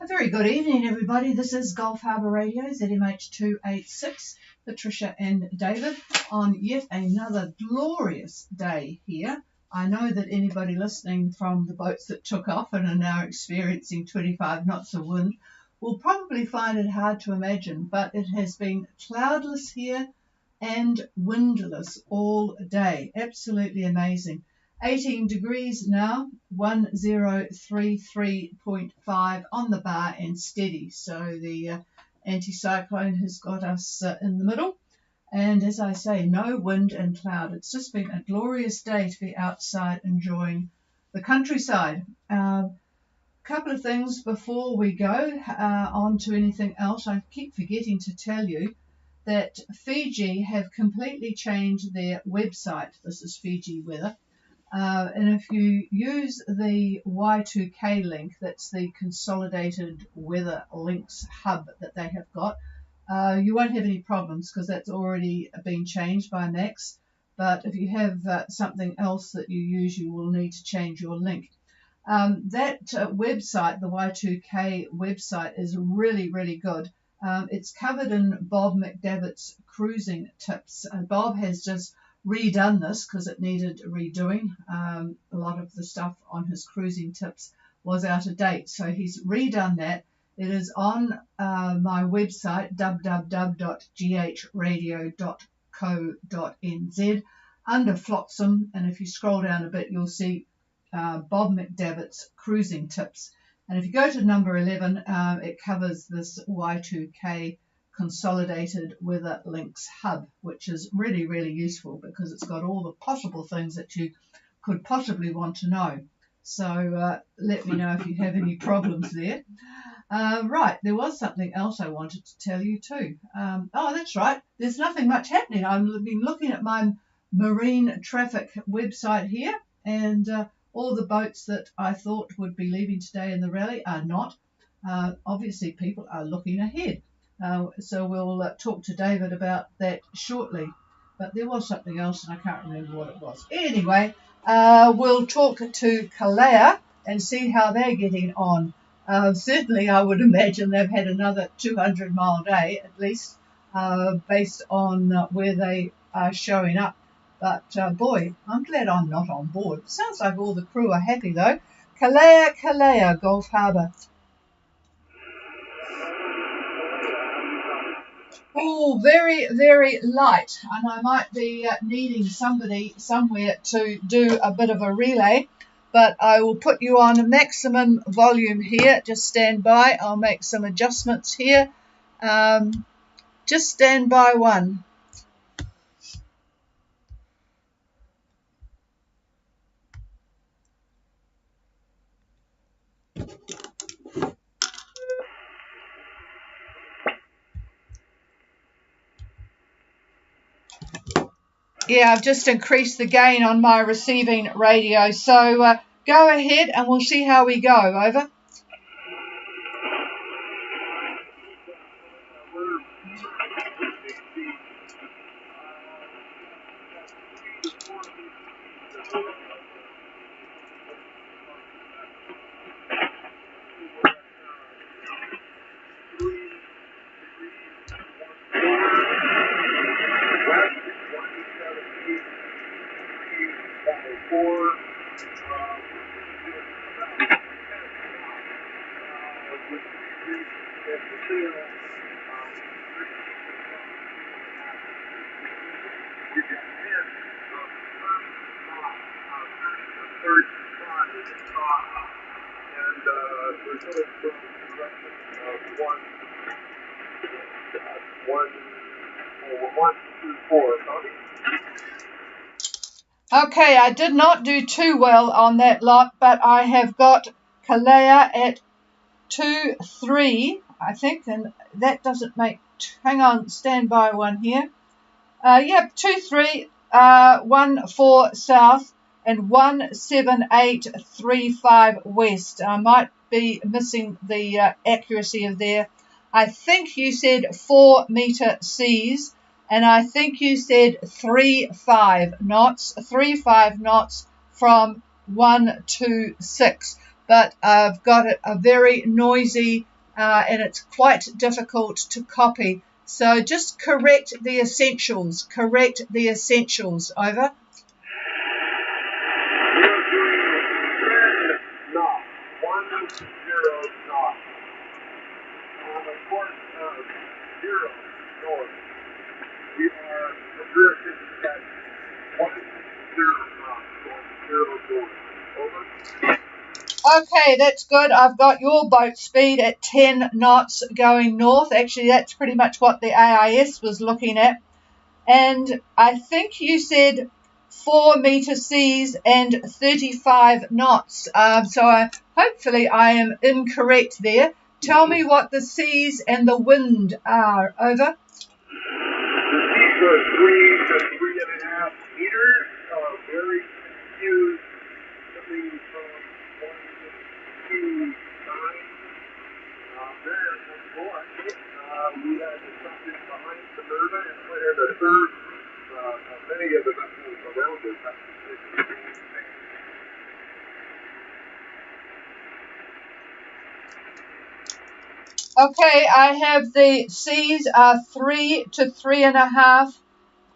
A very good evening, everybody. This is Gulf Harbour Radio, ZMH286, Patricia and David, on yet another glorious day here. I know that anybody listening from the boats that took off and are now experiencing 25 knots of wind will probably find it hard to imagine, but it has been cloudless here and windless all day. Absolutely amazing. 18 degrees now, 1033.5 on the bar and steady. So the anticyclone has got us in the middle. And as I say, no wind and cloud. It's just been a glorious day to be outside enjoying the countryside. Couple of things before we go on to anything else. I keep forgetting to tell you that Fiji have completely changed their website. This is Fiji weather. And if you use the Y2K link, that's the consolidated weather links hub that they have got, you won't have any problems because that's already been changed by Max. But if you have something else that you use, you will need to change your link. That website, the Y2K website, is really, really good. It's covered in Bob McDavitt's cruising tips. Bob has just redone this because it needed redoing. A lot of the stuff on his cruising tips was out of date, so he's redone that. It is on my website, www.ghradio.co.nz, under Flotsam, and if you scroll down a bit you'll see Bob McDavitt's cruising tips. And if you go to number 11, it covers this Y2K consolidated weather links hub, which is really, really useful because it's got all the possible things that you could possibly want to know. So let me know if you have any problems there. Right, there was something else I wanted to tell you too. Oh, that's right, there's nothing much happening. I've been looking at my marine traffic website here, and all the boats that I thought would be leaving today in the rally are not. Obviously people are looking ahead. So we'll talk to David about that shortly. But there was something else and I can't remember what it was. Anyway, we'll talk to Kalea and see how they're getting on. Certainly I would imagine they've had another 200-mile day at least, based on where they are showing up. But boy, I'm glad I'm not on board. Sounds like all the crew are happy though. Kalea, Gulf Harbour. Oh, very, very light, and I might be needing somebody somewhere to do a bit of a relay, but I will put you on maximum volume here. Just stand by. I'll make some adjustments here. Just stand by one. Yeah, I've just increased the gain on my receiving radio. So go ahead and we'll see how we go. Over. Okay, I did not do too well on that lot, but I have got Kalea at 2-3, I think, and that doesn't make, hang on, stand by one here. Yep, 2-3, 1-4 south and 17835 west. I might be missing the accuracy of there. I think you said 4-meter seas. And I think you said 3-5 knots, 3-5 knots from 1-6. But I've got a very noisy and it's quite difficult to copy. So just correct the essentials. Correct the essentials. Over. Okay, that's good. I've got your boat speed at 10 knots going north. Actually, that's pretty much what the AIS was looking at. And I think you said 4 meter seas and 35 knots. Hopefully I am incorrect there. Tell me what the seas and the wind are. Over. The seas are 3 to 3.5 meters. Very few, something from 1 to 2 times. There, we had something behind the Minerva and the third. Many of the vessels around us have to take the same. Okay, I have the seas are 3 to 3.5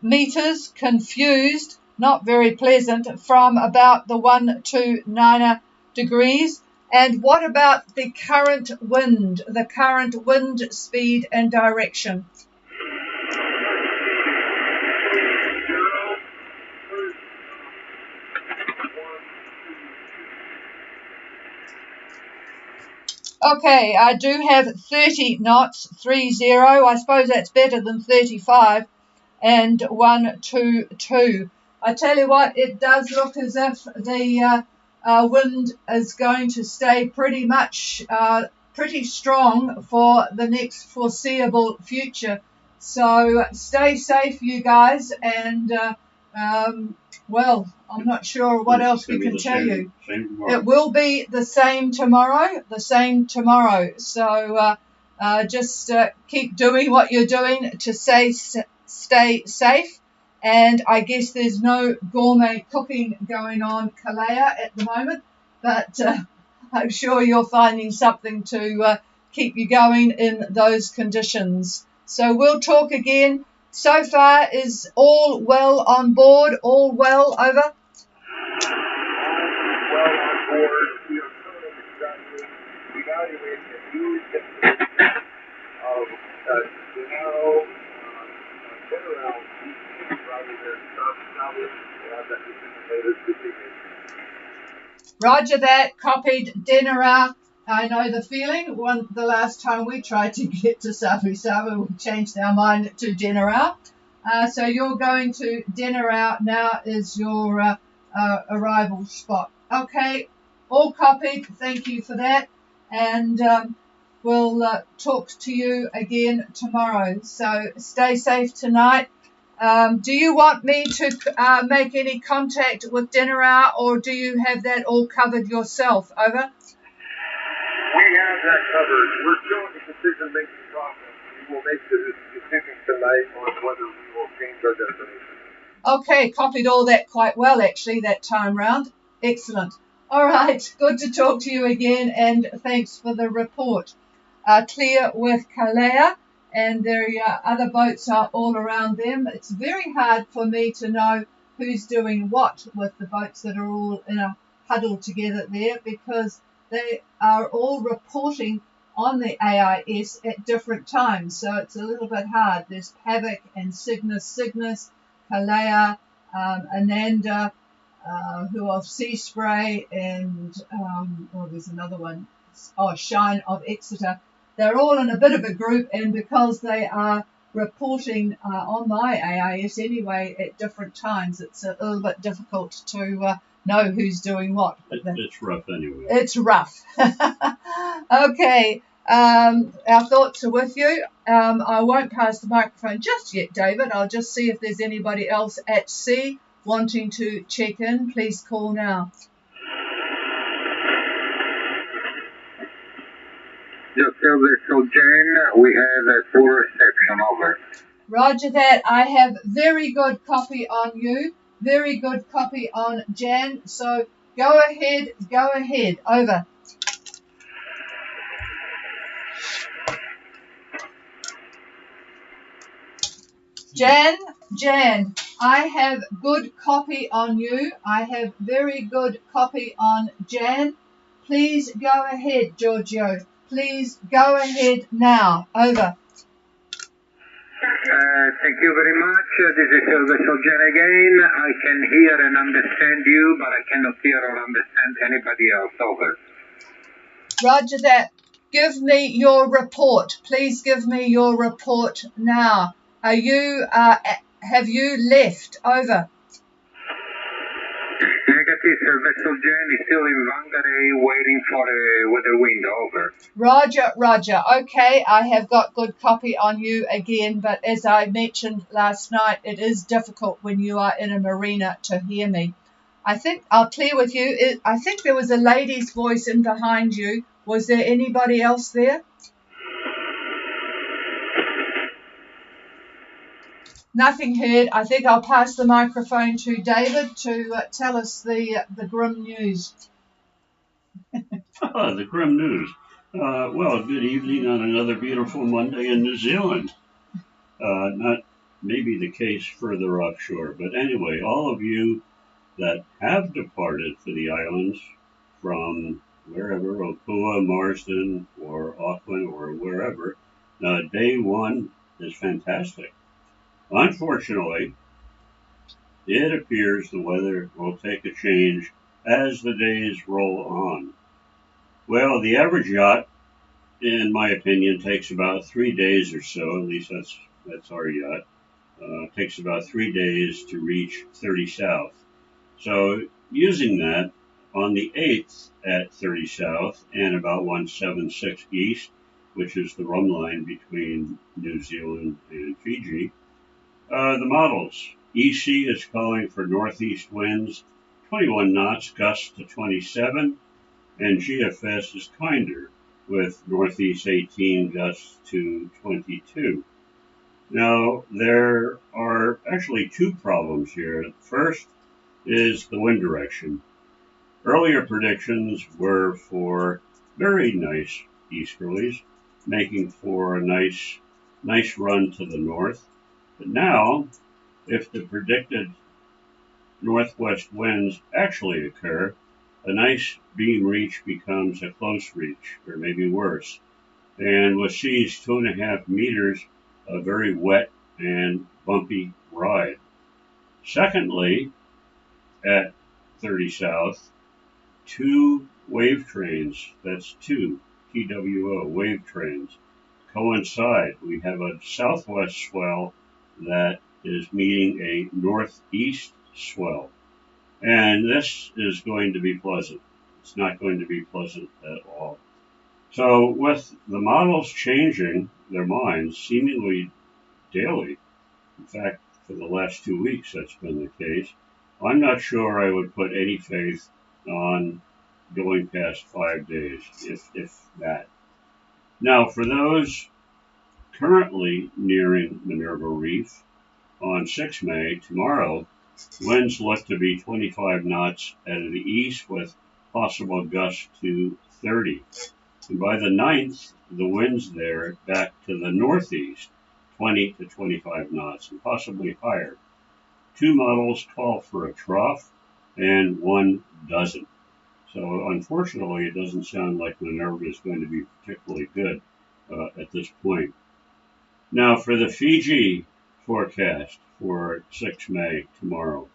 meters, confused, not very pleasant, from about the 1 to 9 degrees. And what about the current wind speed and direction? Okay, I do have 30 knots, 30. I suppose that's better than 35. And 122. I tell you what, it does look as if the wind is going to stay pretty strong for the next foreseeable future. So stay safe, you guys, and well, I'm not sure what else we can tell you. It will be the same tomorrow. So just keep doing what you're doing to stay safe. And I guess there's no gourmet cooking going on Kalea at the moment, but I'm sure you're finding something to keep you going in those conditions. So we'll talk again. So far, is all well on board? All well? Over? Well on board. We are currently evaluating a new technique of now general rather than solid that we can later this evening. Roger that. Copied. Denera. I know the feeling. The last time we tried to get to Savu, we changed our mind to Denera. So you're going to Denera now is your arrival spot. Okay, all copied. Thank you for that. And we'll talk to you again tomorrow. So stay safe tonight. Do you want me to make any contact with Denera, or do you have that all covered yourself? Over. We have that covered. We're still in the decision-making process. We will make the decision tonight on whether we will change our destination. Okay, copied all that quite well, actually, that time round. Excellent. All right, good to talk to you again, and thanks for the report. Clear with Kalea, and the other boats are all around them. It's very hard for me to know who's doing what with the boats that are all in a huddle together there, because they are all reporting on the AIS at different times, so it's a little bit hard. There's Havoc and Cygnus, Kalea, Ananda, who of Sea Spray, and there's another one, Shine of Exeter. They're all in a bit of a group, and because they are reporting on my AIS anyway at different times, it's a little bit difficult to know who's doing what. It's rough anyway. It's rough. Okay, our thoughts are with you. I won't pass the microphone just yet, David. I'll just see if there's anybody else at sea wanting to check in. Please call now. Just so Jane, we have a full reception, over. Roger that. I have very good copy on you. Very good copy on Jan. So go ahead. Over. Jan, I have good copy on you. I have very good copy on Jan. Please go ahead, Giorgio. Please go ahead now. Over. Thank you very much. This is Vessel Jen again. I can hear and understand you, but I cannot hear or understand anybody else. Over. Roger that. Give me your report. Please give me your report now. Are you, have you left? Over. Negative. Vessel Jen is still in Whangarei waiting for a weather wind. Over. Roger. Okay, I have got good copy on you again, but as I mentioned last night, it is difficult when you are in a marina to hear me. I think I'll clear with you. I think there was a lady's voice in behind you. Was there anybody else there? Nothing heard. I think I'll pass the microphone to David to tell us the grim news. The grim news. Well, good evening on another beautiful Monday in New Zealand. Not maybe the case further offshore, but anyway, all of you that have departed for the islands from wherever, Opua, Marsden, or Auckland, or wherever, day one is fantastic. Unfortunately, it appears the weather will take a change as the days roll on. Well, the average yacht, in my opinion, takes about 3 days or so. At least that's our yacht. Takes about 3 days to reach 30 south. So using that, on the 8th at 30 south and about 176 east, which is the rum line between New Zealand and Fiji, the models. EC is calling for northeast winds, 21 knots, gusts to 27, and GFS is kinder with northeast 18 gusts to 22. Now, there are actually two problems here. First is the wind direction. Earlier predictions were for very nice easterlies, making for a nice run to the north. But now, if the predicted northwest winds actually occur, a nice beam reach becomes a close reach, or maybe worse. And with seas 2.5 meters, a very wet and bumpy ride. Secondly, at 30 south, 2 wave trains, that's 2 TWO wave trains, coincide. We have a southwest swell that is meeting a northeast swell. And this is going to be pleasant. It's not going to be pleasant at all. So with the models changing their minds seemingly daily, in fact, for the last 2 weeks that's been the case, I'm not sure I would put any faith on going past 5 days, if that. Now, for those currently nearing Minerva Reef, on 6 May, tomorrow, winds look to be 25 knots out of the east with possible gusts to 30. And by the 9th, the winds there back to the northeast, 20 to 25 knots, and possibly higher. 2 models call for a trough, and 1 doesn't. So unfortunately, it doesn't sound like Minerva is going to be particularly good at this point. Now for the Fiji forecast for 6 May tomorrow.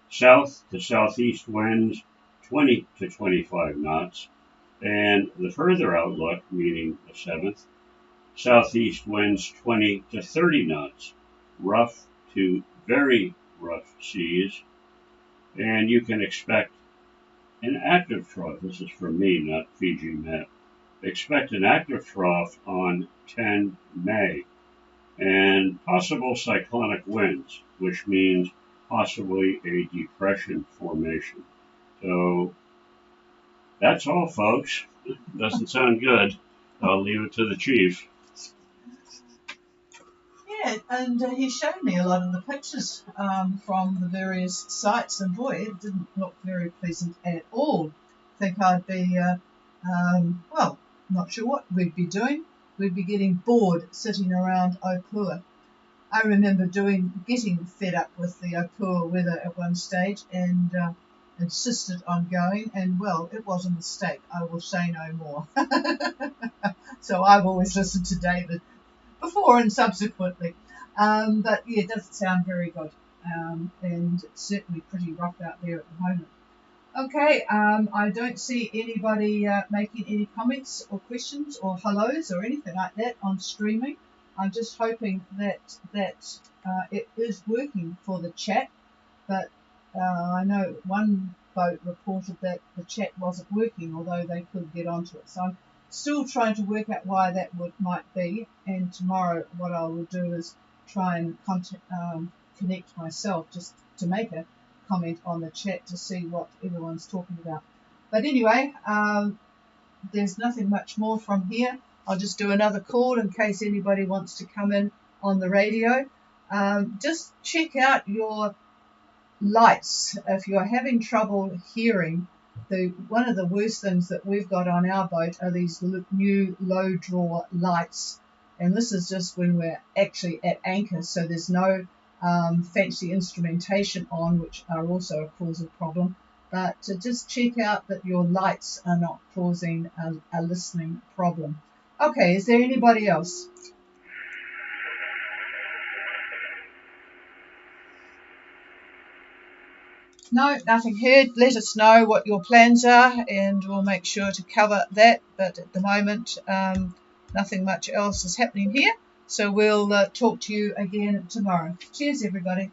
South to southeast winds 20 to 25 knots. And the further outlook, meaning the 7th, southeast winds 20 to 30 knots. Rough to very rough seas. And you can expect an active trough. This is from me, not Fiji Met. Expect an active trough on 10 May. And possible cyclonic winds, which means possibly a depression formation. So that's all, folks. Doesn't sound good. I'll leave it to the chief. Yeah, and he showed me a lot of the pictures from the various sites, and boy, it didn't look very pleasant at all. I think I'd be, not sure what we'd be doing. We'd be getting bored sitting around Opua. I remember getting fed up with the poor weather at one stage and insisted on going, and well, it was a mistake. I will say no more. So I've always listened to David before and subsequently. But yeah, it doesn't sound very good. And it's certainly pretty rough out there at the moment. Okay, I don't see anybody making any comments or questions or hellos or anything like that on streaming. I'm just hoping that it is working for the chat, but I know one boat reported that the chat wasn't working, although they could get onto it. So I'm still trying to work out why that might be, and tomorrow what I will do is try and connect myself just to make a comment on the chat to see what everyone's talking about. But anyway, there's nothing much more from here. I'll just do another call in case anybody wants to come in on the radio. Just check out your lights. If you're having trouble hearing, one of the worst things that we've got on our boat are these new low draw lights, and this is just when we're actually at anchor, so there's no fancy instrumentation on, which are also a cause of problem. But to just check out that your lights are not causing a listening problem. Okay, is there anybody else? No, nothing heard. Let us know what your plans are and we'll make sure to cover that. But at the moment, nothing much else is happening here. So we'll talk to you again tomorrow. Cheers, everybody.